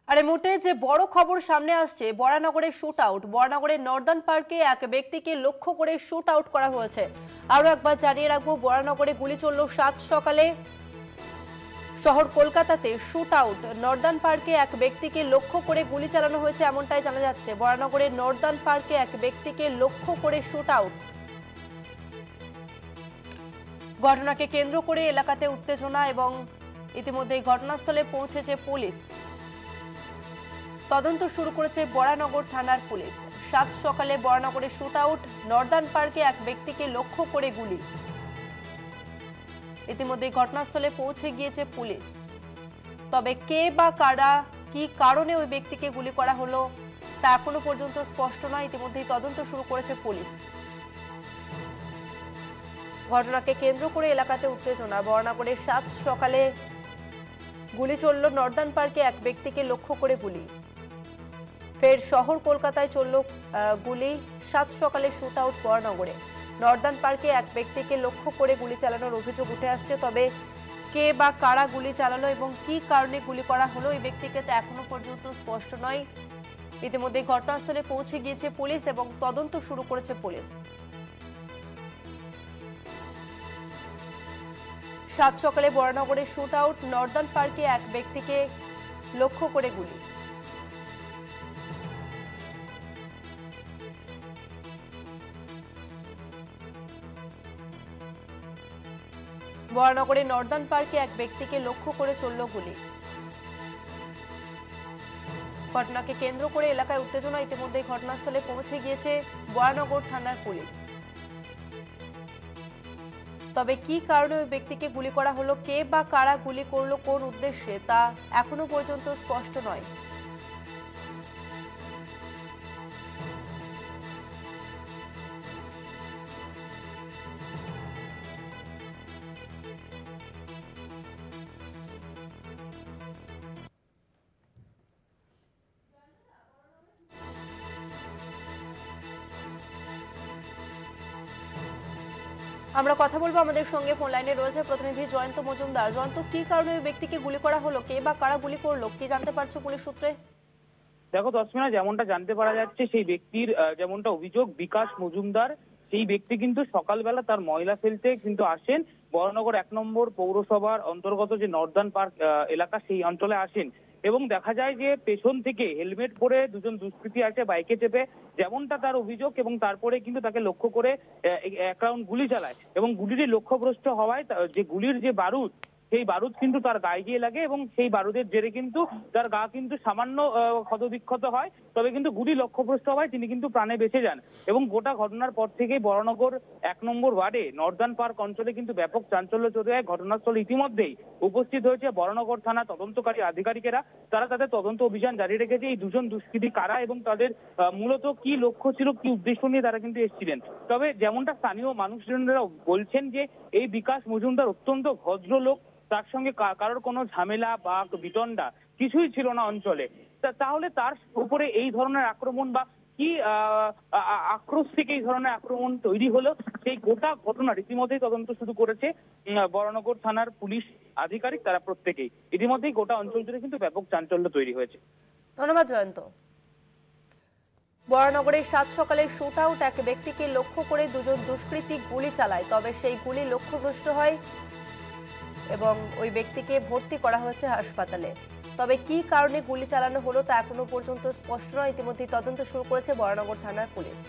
আর এই মুহূর্তে যে বড় খবর সামনে আসছে, বরানগরের শুট আউট। বরানগরের নর্দার্ন পার্কে এক ব্যক্তিকে লক্ষ্য করে শুট আউট করা হয়েছে। আরও একবার জানিয়ে রাখবো, বরানগরে গুলি চলল সাত সকালে। শহর কলকাতাতে শুট আউট। নর্দার্ন পার্কে এক ব্যক্তিকে লক্ষ্য করে গুলি চালানো হয়েছে, এমনটাই জানা যাচ্ছে। বরানগরের নর্দার্ন পার্কে এক ব্যক্তিকে লক্ষ্য করে শুট আউট। ঘটনাকে কেন্দ্র করে এলাকাতে উত্তেজনা এবং ইতিমধ্যেই ঘটনাস্থলে পৌঁছেছে পুলিশ। তদন্ত শুরু করেছে বরানগর থানার পুলিশ। সাত সকালে বরানগরে শুট আউট। নর্দার্ন পার্কে এক ব্যক্তিকে লক্ষ্য করে গুলি। ইতিমধ্যে ঘটনাস্থলে পৌঁছে গিয়েছে পুলিশ। তবে কে বা কারা, কি কারণে ওই ব্যক্তিকে গুলি করা হলো তা এখনো পর্যন্ত স্পষ্ট নয়। ইতিমধ্যেই তদন্ত শুরু করেছে পুলিশ। ঘটনাকে কেন্দ্র করে এলাকাতে উত্তেজনা। বরানগরের সাত সকালে গুলি চলল। নর্দার্ন পার্কে এক ব্যক্তিকে লক্ষ্য করে গুলি। ফের শহর কলকাতায় চলল গুলি। সাত সকালে শুট আউট বরানগরে। নর্দার্ন পার্কে এক ব্যক্তিকে লক্ষ্য করে গুলি চালানোর অভিযোগ উঠে আসছে। তবে কে বা কারা গুলি চালালো এবং কি কারণে গুলি করা হলো এই ব্যক্তিকে তা এখনো পর্যন্ত স্পষ্ট নয়। ইতিমধ্যে ঘটনাস্থলে পৌঁছে গিয়েছে পুলিশ এবং তদন্ত শুরু করেছে পুলিশ। সাত সকালে বরানগরে শুট আউট। নর্দার্ন পার্কে এক ব্যক্তিকে লক্ষ্য করে গুলি। বরানগরে নর্দার্ন পার্কে এক ব্যক্তিকে লক্ষ্য করে চলল গুলি। ঘটনাকে কেন্দ্র করে এলাকায় উত্তেজনা। ইতিমধ্যে ঘটনাস্থলে পৌঁছে গিয়েছে বরানগর থানার পুলিশ। তবে কি কারণে ওই ব্যক্তিকে গুলি করা হলো, কে বা কারা গুলি করলো, কোন উদ্দেশ্যে তা এখনো পর্যন্ত স্পষ্ট নয়। আমরা কথা বলবো, আমাদের সঙ্গে ফোন লাইনে রয়েছে প্রতিনিধি জয়ন্ত মজুমদার। জয়ন্ত, কি কারণে ওই ব্যক্তিকে গুলি করা হলো, কে বা কারা গুলি করলো, কি জানতে পারছো পুলিশ সূত্রে? দেখো দশমিনা, যেমনটা জানতে পারা যাচ্ছে, সেই ব্যক্তির যেমনটা অভিযোগ, বিকাশ মজুমদার, সেই ব্যক্তি কিন্তু সকালবেলা তার ময়লা ফেলতে কিন্তু আসেন বরানগর 1 নম্বর পৌরসভার অন্তর্গত যে নর্দার্ন পার্ক এলাকা, সেই অঞ্চলে আসেন এবং দেখা যায় যে পেছন থেকে হেলমেট পরে দুজন দুষ্কৃতী আসে বাইকে চেপে, যেমনটা তার অভিযোগ, এবং তারপরে কিন্তু তাকে লক্ষ্য করে এক রাউন্ড গুলি চালায় এবং গুলিটি লক্ষ্যভ্রষ্ট হওয়ায় যে গুলির যে বারুদ, সেই বারুদ কিন্তু তার গায়ে গিয়ে লাগে এবং সেই বারুদের জেরে কিন্তু তার গা কিন্তু সামান্য ক্ষতবিক্ষত হয়। তবে কিন্তু গুলি লক্ষ্যভ্রষ্ট হওয়ায় তিনি কিন্তু প্রাণে বেঁচে যান এবং গোটা ঘটনার পর থেকেই বরানগর 1 নম্বর ওয়ার্ডে নর্দার্ন পার্ক অঞ্চলে কিন্তু ব্যাপক চাঞ্চল্য চলে যায়। ঘটনাস্থলে ইতিমধ্যেই উপস্থিত হয়েছে বরানগর থানা তদন্তকারী আধিকারিকেরা। তারা তাদের তদন্ত অভিযান জারি রেখেছে। এই দুজন দুষ্কৃতী কারা এবং তাদের মূলত কি লক্ষ্য ছিল, কি উদ্দেশ্য নিয়ে তারা কিন্তু এসেছিলেন। তবে যেমনটা স্থানীয় মানুষজনেরা বলছেন যে এই বিকাশ মজুমদার অত্যন্ত ভদ্রলোক, তার সঙ্গে কারোর কোনো ঝামেলা বা বিতণ্ডা কিছুই ছিল না অঞ্চলে। তাহলে তার উপরে এই ধরনের আক্রমণ বা কি আক্রোশ থেকে এই ধরনের আক্রমণ তৈরি হলো, সেই গোটা ঘটনা রীতিমধ্যেই তদন্ত শুরু করেছে বরানগর থানার পুলিশ আধিকারিক। তারা প্রত্যেকেই ইতিমধ্যেই গোটা অঞ্চল জুড়ে কিন্তু ব্যাপক চাঞ্চল্য তৈরি হয়েছে। ধন্যবাদ জয়ন্ত। বরানগরের সাত সকালে শুট আউট। এক ব্যক্তিকে লক্ষ্য করে দুজন দুষ্কৃতী গুলি চালায়, তবে সেই গুলি লক্ষ্যভ্রষ্ট হয় এবং ওই ব্যক্তিকে ভর্তি করা হয়েছে হাসপাতালে। তবে কি কারণে গুলি চালানো হলো তা এখনো পর্যন্ত স্পষ্ট নয়। ইতিমধ্যে তদন্ত শুরু করেছে বরানগর থানার পুলিশ।